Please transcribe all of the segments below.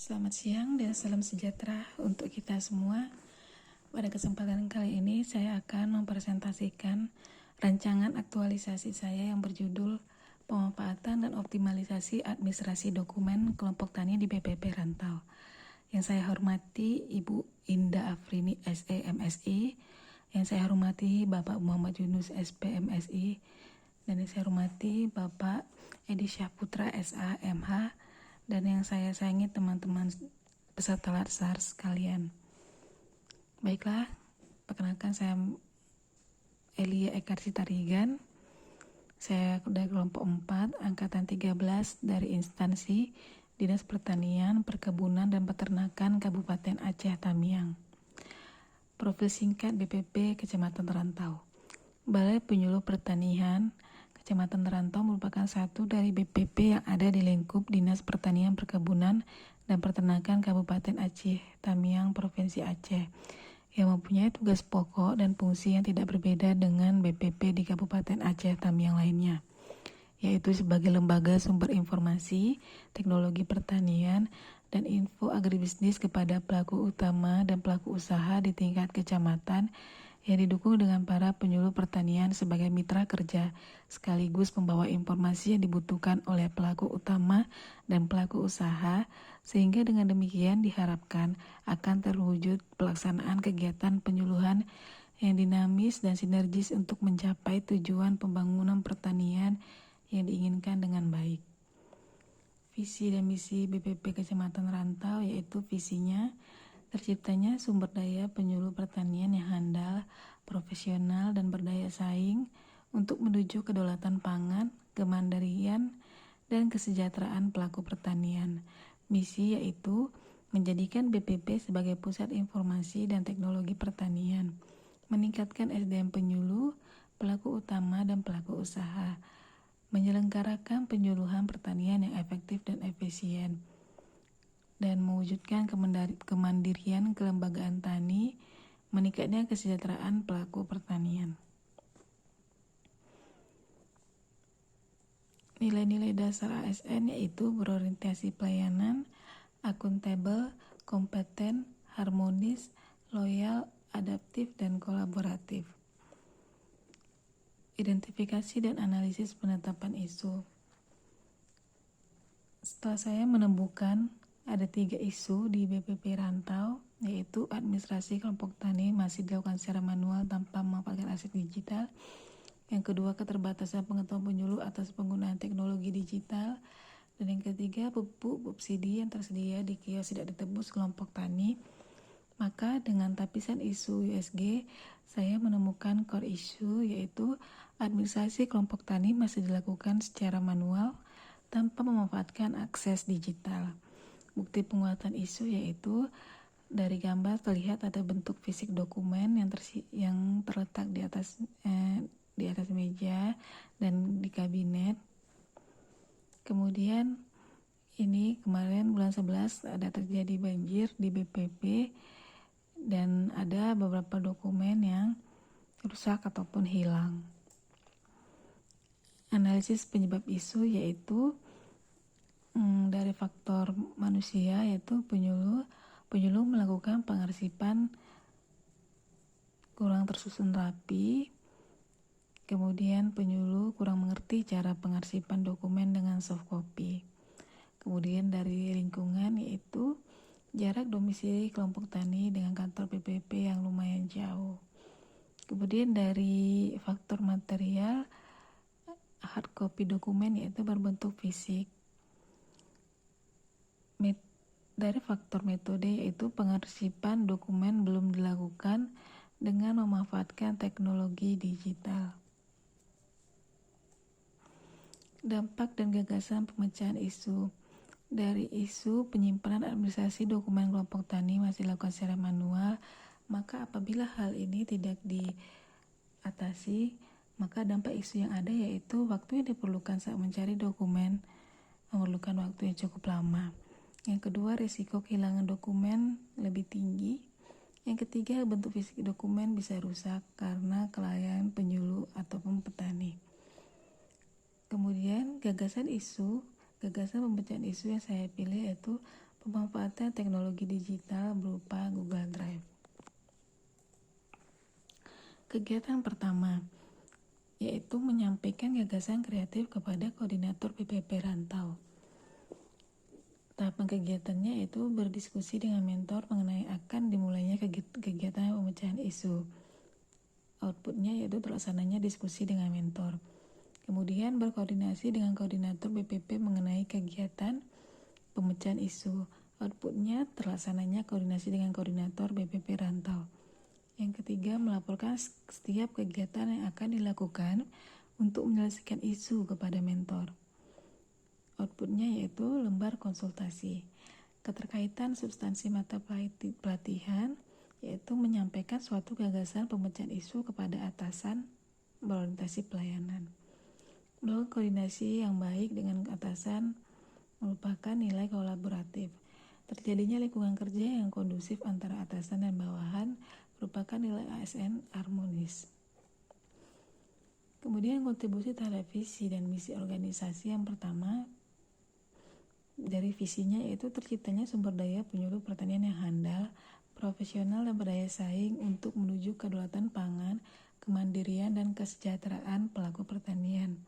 Selamat siang dan salam sejahtera untuk kita semua. Pada kesempatan kali ini saya akan mempresentasikan rancangan aktualisasi saya yang berjudul Pemanfaatan dan Optimalisasi Administrasi Dokumen Kelompok Tani di BPP Rantau. Yang saya hormati Ibu Indah Afrini SE MSI, yang saya hormati Bapak Muhammad Yunus SP MSI, dan yang saya hormati Bapak Edi Syahputra SA MH, dan yang saya sayangi teman-teman peserta latsar sekalian. Baiklah, perkenalkan saya Elia Ekarsi Tarigan. Saya dari kelompok 4, angkatan 13 dari instansi Dinas Pertanian, Perkebunan, dan Peternakan Kabupaten Aceh Tamiang. Profil singkat BPP Kecamatan Rantau. Balai Penyuluh Pertanian Kecamatan Rantau merupakan satu dari BPP yang ada di lingkup Dinas Pertanian, Perkebunan, dan Peternakan Kabupaten Aceh Tamiang, Provinsi Aceh, yang mempunyai tugas pokok dan fungsi yang tidak berbeda dengan BPP di Kabupaten Aceh Tamiang lainnya, yaitu sebagai lembaga sumber informasi, teknologi pertanian, dan info agribisnis kepada pelaku utama dan pelaku usaha di tingkat kecamatan, yang didukung dengan para penyuluh pertanian sebagai mitra kerja, sekaligus membawa informasi yang dibutuhkan oleh pelaku utama dan pelaku usaha, sehingga dengan demikian diharapkan akan terwujud pelaksanaan kegiatan penyuluhan yang dinamis dan sinergis untuk mencapai tujuan pembangunan pertanian yang diinginkan dengan baik. Visi dan misi BPP Kecamatan Rantau yaitu visinya terciptanya sumber daya penyuluh pertanian yang handal, profesional, dan berdaya saing untuk menuju kedaulatan pangan, kemandirian, dan kesejahteraan pelaku pertanian. Misi yaitu menjadikan BPP sebagai pusat informasi dan teknologi pertanian, meningkatkan SDM penyuluh, pelaku utama, dan pelaku usaha, menyelenggarakan penyuluhan pertanian yang efektif dan efisien, dan mewujudkan kemandirian kelembagaan tani, meningkatnya kesejahteraan pelaku pertanian. Nilai-nilai dasar ASN yaitu berorientasi pelayanan, akuntabel, kompeten, harmonis, loyal, adaptif, dan kolaboratif. Identifikasi dan analisis penetapan isu. Setelah saya menemukan ada 3 isu di BPP Rantau, yaitu administrasi kelompok tani masih dilakukan secara manual tanpa memanfaatkan aset digital. Yang kedua, keterbatasan pengetahuan penyuluh atas penggunaan teknologi digital. Dan yang ketiga, pupuk subsidi yang tersedia di kios tidak ditebus kelompok tani. Maka dengan tapisan isu USG, saya menemukan core issue, yaitu administrasi kelompok tani masih dilakukan secara manual tanpa memanfaatkan akses digital. Bukti penguatan isu yaitu dari gambar terlihat ada bentuk fisik dokumen yang terletak di atas meja dan di kabinet. Kemudian ini kemarin bulan 11 ada terjadi banjir di BPP dan ada beberapa dokumen yang rusak ataupun hilang. Analisis penyebab isu yaitu dari faktor manusia, yaitu penyuluh melakukan pengarsipan kurang tersusun rapi, kemudian penyuluh kurang mengerti cara pengarsipan dokumen dengan soft copy. Kemudian dari lingkungan yaitu jarak domisili kelompok tani dengan kantor BPP yang lumayan jauh. Kemudian dari faktor material, hard copy dokumen yaitu berbentuk fisik. Dari faktor metode yaitu pengarsipan dokumen belum dilakukan dengan memanfaatkan teknologi digital. Dampak dan gagasan pemecahan isu. Dari isu penyimpanan administrasi dokumen kelompok tani masih dilakukan secara manual, maka apabila hal ini tidak diatasi, maka dampak isu yang ada yaitu waktu yang diperlukan saat mencari dokumen memerlukan waktu yang cukup lama. Yang kedua, risiko kehilangan dokumen lebih tinggi. Yang ketiga, bentuk fisik dokumen bisa rusak karena kelalaian penyuluh ataupun petani. Kemudian gagasan pemecahan isu yang saya pilih yaitu Pemanfaatan teknologi digital berupa Google Drive. Kegiatan pertama yaitu menyampaikan gagasan kreatif kepada koordinator PPP Rantau. Tahapan kegiatannya yaitu berdiskusi dengan mentor mengenai akan dimulainya kegiatan pemecahan isu. Outputnya yaitu terlaksananya diskusi dengan mentor. Kemudian berkoordinasi dengan koordinator BPP mengenai kegiatan pemecahan isu. Outputnya terlaksananya koordinasi dengan koordinator BPP Rantau. Yang ketiga, melaporkan setiap kegiatan yang akan dilakukan untuk menyelesaikan isu kepada mentor. Outputnya yaitu lembar konsultasi. Keterkaitan substansi mata pelatihan yaitu menyampaikan suatu gagasan pemecahan isu kepada atasan berorientasi pelayanan. Melakukan koordinasi yang baik dengan atasan merupakan nilai kolaboratif. Terjadinya lingkungan kerja yang kondusif antara atasan dan bawahan merupakan nilai ASN harmonis. Kemudian kontribusi terhadap visi dan misi organisasi yang pertama dari visinya yaitu terciptanya sumber daya penyuluh pertanian yang handal, profesional dan berdaya saing untuk menuju kedaulatan pangan, kemandirian dan kesejahteraan pelaku pertanian.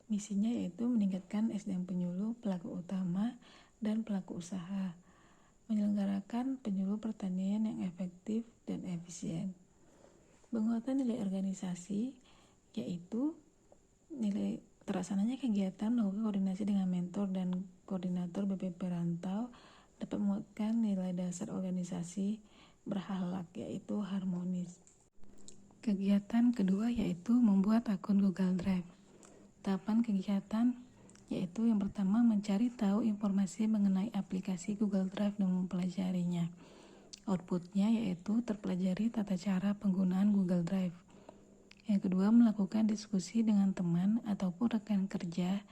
Misinya yaitu meningkatkan SDM penyuluh, pelaku utama, dan pelaku usaha, menyelenggarakan penyuluh pertanian yang efektif dan efisien. Penguatan nilai organisasi yaitu nilai terlaksananya kegiatan melakukan koordinasi dengan mentor dan koordinator BPP Rantau dapat menguatkan nilai dasar organisasi berakhlak yaitu harmonis. Kegiatan kedua yaitu membuat akun Google Drive. Tahapan kegiatan yaitu yang pertama mencari tahu informasi mengenai aplikasi Google Drive dan mempelajarinya. Outputnya yaitu terpelajari tata cara penggunaan Google Drive. Yang kedua, melakukan diskusi dengan teman ataupun rekan kerja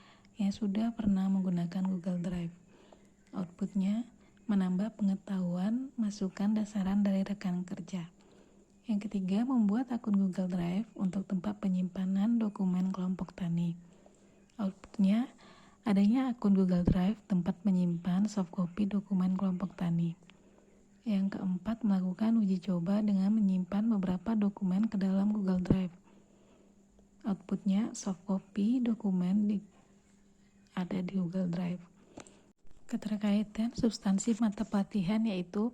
yang sudah pernah menggunakan Google Drive. Outputnya menambah pengetahuan, masukan, dan saran dari rekan kerja. Yang ketiga, membuat akun Google Drive untuk tempat penyimpanan dokumen kelompok tani. Outputnya, adanya akun Google Drive tempat menyimpan softcopy dokumen kelompok tani. Yang keempat, melakukan uji coba dengan menyimpan beberapa dokumen ke dalam Google Drive. Outputnya, softcopy dokumen ada di Google Drive. Keterkaitan substansi mata pelatihan yaitu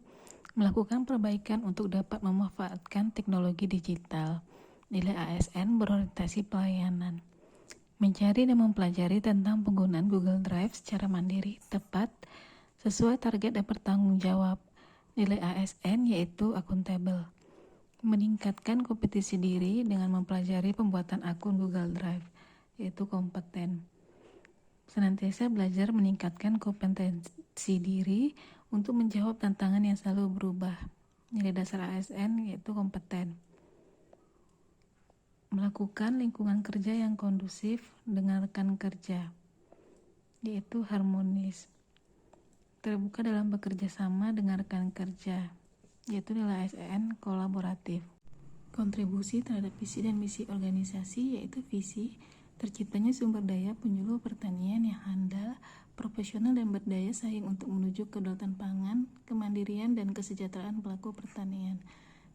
melakukan perbaikan untuk dapat memanfaatkan teknologi digital, nilai ASN berorientasi pelayanan, mencari dan mempelajari tentang penggunaan Google Drive secara mandiri, tepat, sesuai target dan bertanggung jawab, nilai ASN yaitu akuntabel, meningkatkan kompetisi diri dengan mempelajari pembuatan akun Google Drive, yaitu kompeten. Senantiasa belajar meningkatkan kompetensi diri untuk menjawab tantangan yang selalu berubah. Nilai dasar ASN yaitu kompeten. Melakukan lingkungan kerja yang kondusif dengan rekan kerja, yaitu harmonis. Terbuka dalam bekerja sama dengan rekan kerja, yaitu nilai ASN kolaboratif. Kontribusi terhadap visi dan misi organisasi yaitu visi terciptanya sumber daya penyuluh pertanian yang handal, profesional dan berdaya saing untuk menuju kedaulatan pangan, kemandirian dan kesejahteraan pelaku pertanian.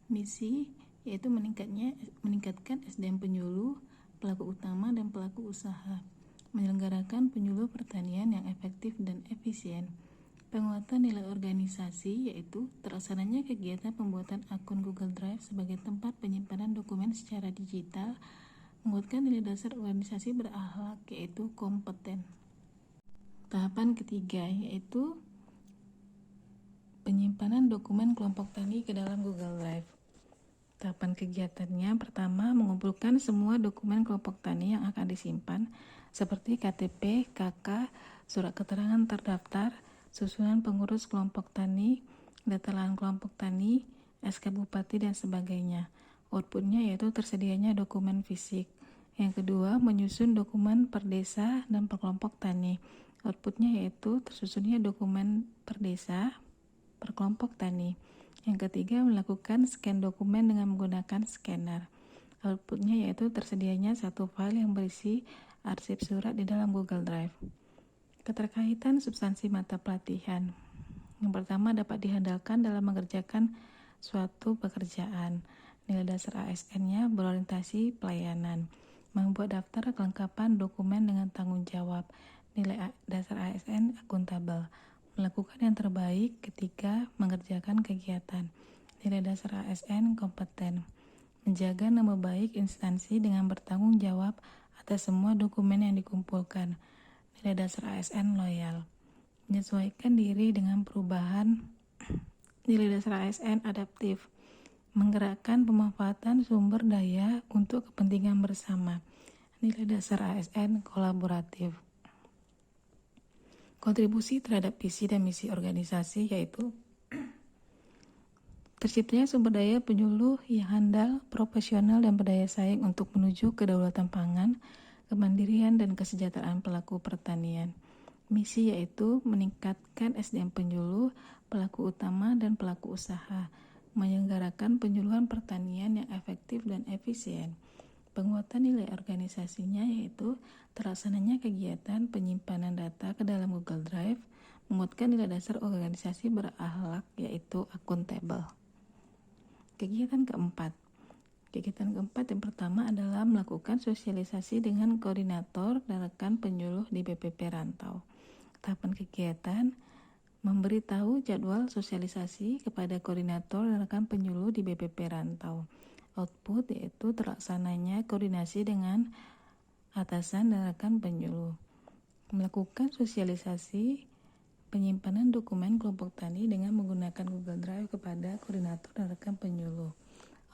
Misi yaitu meningkatkan SDM penyuluh, pelaku utama dan pelaku usaha, menyelenggarakan penyuluh pertanian yang efektif dan efisien. Penguatan nilai organisasi yaitu terlaksananya kegiatan pembuatan akun Google Drive sebagai tempat penyimpanan dokumen secara digital, menguatkan nilai dasar organisasi berakhlak yaitu kompeten. Tahapan ketiga yaitu penyimpanan dokumen kelompok tani ke dalam Google Drive. Tahapan kegiatannya pertama mengumpulkan semua dokumen kelompok tani yang akan disimpan seperti KTP, KK, surat keterangan terdaftar, susunan pengurus kelompok tani, data lahan kelompok tani, SK Bupati dan sebagainya. Outputnya yaitu tersedianya dokumen fisik. Yang kedua, menyusun dokumen per desa dan per kelompok tani. Outputnya yaitu tersusunnya dokumen per desa, per kelompok tani. Yang ketiga, melakukan scan dokumen dengan menggunakan scanner. Outputnya yaitu tersedianya satu file yang berisi arsip surat di dalam Google Drive. Keterkaitan substansi mata pelatihan Yang pertama, dapat diandalkan dalam mengerjakan suatu pekerjaan. Nilai dasar ASN-nya berorientasi pelayanan. Membuat daftar kelengkapan dokumen dengan tanggung jawab. Nilai dasar ASN akuntabel. Melakukan yang terbaik ketika mengerjakan kegiatan. Nilai dasar ASN kompeten. Menjaga nama baik instansi dengan bertanggung jawab atas semua dokumen yang dikumpulkan. Nilai dasar ASN loyal. Menyesuaikan diri dengan perubahan. Nilai dasar ASN adaptif. Menggerakkan pemanfaatan sumber daya untuk kepentingan bersama. Nilai dasar ASN kolaboratif. Kontribusi terhadap visi dan misi organisasi yaitu terciptanya sumber daya penyuluh yang handal, profesional, dan berdaya saing untuk menuju kedaulatan pangan, kemandirian, dan kesejahteraan pelaku pertanian. Misi yaitu meningkatkan SDM penyuluh, pelaku utama, dan pelaku usaha, menyelenggarakan penyuluhan pertanian yang efektif dan efisien. Penguatan nilai organisasinya yaitu terlaksananya kegiatan penyimpanan data ke dalam Google Drive, menguatkan nilai dasar organisasi berakhlak yaitu akuntabel. Kegiatan keempat yang pertama adalah melakukan sosialisasi dengan koordinator dan rekan penyuluh di BPP Rantau. Tahapan kegiatan memberitahu jadwal sosialisasi kepada koordinator dan rekan penyuluh di BPP Rantau. Output yaitu terlaksananya koordinasi dengan atasan dan rekan penyuluh. Melakukan sosialisasi penyimpanan dokumen kelompok tani dengan menggunakan Google Drive kepada koordinator dan rekan penyuluh.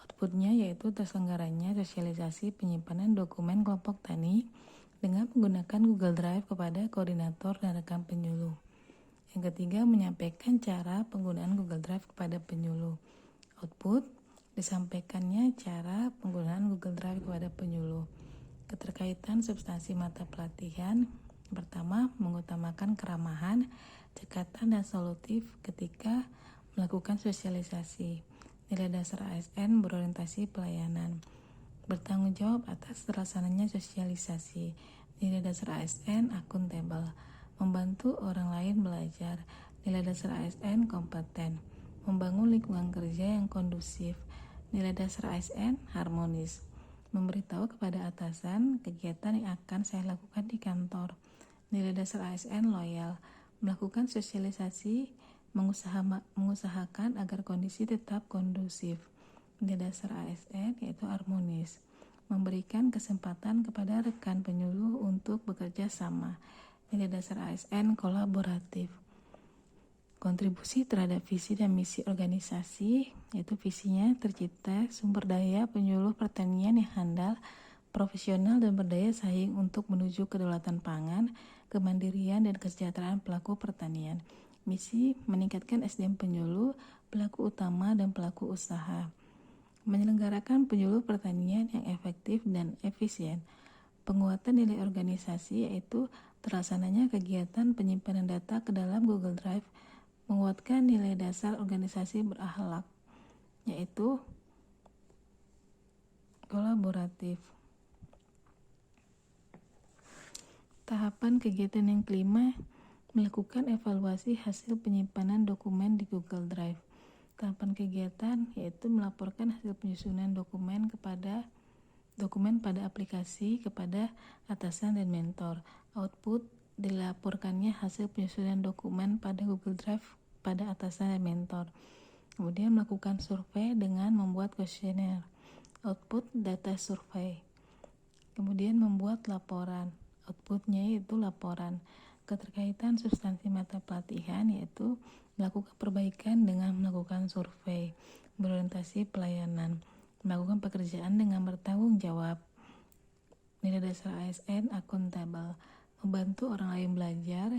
Outputnya yaitu terselenggaranya sosialisasi penyimpanan dokumen kelompok tani dengan menggunakan Google Drive kepada koordinator dan rekan penyuluh. Yang ketiga, menyampaikan cara penggunaan Google Drive kepada penyuluh. Output, disampaikannya cara penggunaan Google Drive kepada penyuluh. Keterkaitan substansi mata pelatihan. Pertama, mengutamakan keramahan, cekatan, dan solutif ketika melakukan sosialisasi. Nilai dasar ASN berorientasi pelayanan. Bertanggung jawab atas terlaksananya sosialisasi. Nilai dasar ASN akuntabel. Membantu orang lain belajar. Nilai dasar ASN kompeten. Membangun lingkungan kerja yang kondusif. Nilai dasar ASN harmonis. Memberitahu kepada atasan kegiatan yang akan saya lakukan di kantor. Nilai dasar ASN loyal. Melakukan sosialisasi, mengusahakan agar kondisi tetap kondusif. Nilai dasar ASN yaitu harmonis. Memberikan kesempatan kepada rekan penyuluh untuk bekerja sama. Nilai dasar ASN kolaboratif. Kontribusi terhadap visi dan misi organisasi, yaitu visinya tercipta sumber daya penyuluh pertanian yang handal, profesional, dan berdaya saing untuk menuju kedaulatan pangan, kemandirian, dan kesejahteraan pelaku pertanian. Misi meningkatkan SDM penyuluh, pelaku utama, dan pelaku usaha. Menyelenggarakan penyuluh pertanian yang efektif dan efisien. Penguatan nilai organisasi yaitu terlaksananya kegiatan penyimpanan data ke dalam Google Drive, menguatkan nilai dasar organisasi berakhlak yaitu kolaboratif. Tahapan kegiatan yang kelima, melakukan evaluasi hasil penyimpanan dokumen di Google Drive. Tahapan kegiatan yaitu melaporkan hasil penyusunan dokumen pada aplikasi kepada atasan dan mentor. Output, dilaporkannya hasil penyusunan dokumen pada Google Drive pada atasan dan mentor. Kemudian melakukan survei dengan membuat kuesioner. Output, data survei. Kemudian membuat laporan. Outputnya yaitu laporan. Keterkaitan substansi mata pelatihan yaitu melakukan perbaikan dengan melakukan survei. Berorientasi pelayanan. Melakukan pekerjaan dengan bertanggung jawab. Nilai dasar ASN akuntabel. Membantu orang lain belajar.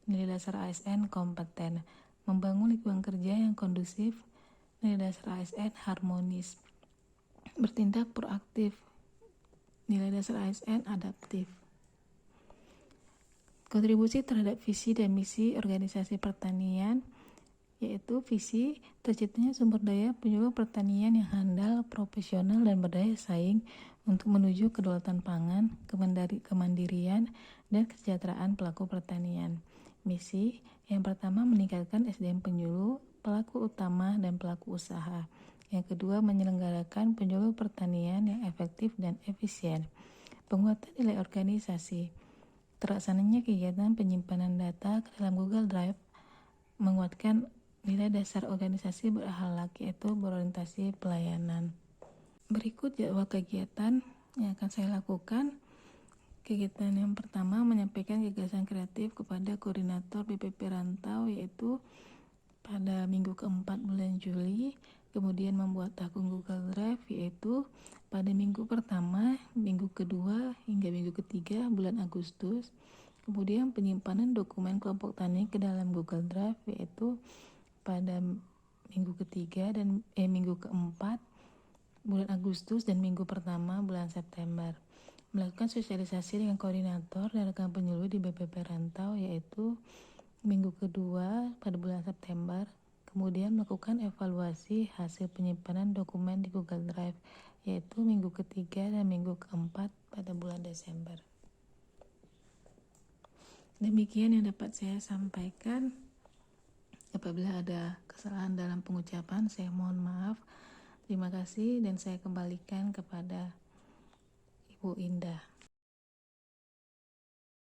Nilai dasar ASN kompeten. Membangun lingkungan kerja yang kondusif. Nilai dasar ASN harmonis. Bertindak proaktif. Nilai dasar ASN adaptif. Kontribusi terhadap visi dan misi organisasi pertanian yaitu visi terciptanya sumber daya penyuluh pertanian yang handal, profesional, dan berdaya saing untuk menuju kedaulatan pangan, kemandirian, dan kesejahteraan pelaku pertanian. Misi Yang pertama, meningkatkan SDM penyuluh, pelaku utama, dan pelaku usaha. Yang kedua, menyelenggarakan penyuluh pertanian yang efektif dan efisien. Penguatan nilai organisasi. Terlaksananya kegiatan penyimpanan data ke dalam Google Drive menguatkan nilai dasar organisasi berakhlak, yaitu berorientasi pelayanan. Berikut jadwal kegiatan yang akan saya lakukan. Kegiatan yang pertama, menyampaikan gagasan kreatif kepada koordinator BPP Rantau, yaitu pada minggu keempat bulan Juli. Kemudian membuat akun Google Drive, yaitu pada minggu pertama, minggu kedua, hingga minggu ketiga bulan Agustus. Kemudian penyimpanan dokumen kelompok tani ke dalam Google Drive, yaitu pada minggu ketiga dan minggu keempat bulan Agustus dan minggu pertama bulan September. Melakukan sosialisasi dengan koordinator dan rekan penyuluh di BPP Rantau, yaitu minggu kedua pada bulan September. Kemudian melakukan evaluasi hasil penyimpanan dokumen di Google Drive, yaitu minggu ketiga dan minggu keempat pada bulan Desember. Demikian yang dapat saya sampaikan. Apabila ada kesalahan dalam pengucapan, saya mohon maaf. Terima kasih dan saya kembalikan kepada Ibu Indah.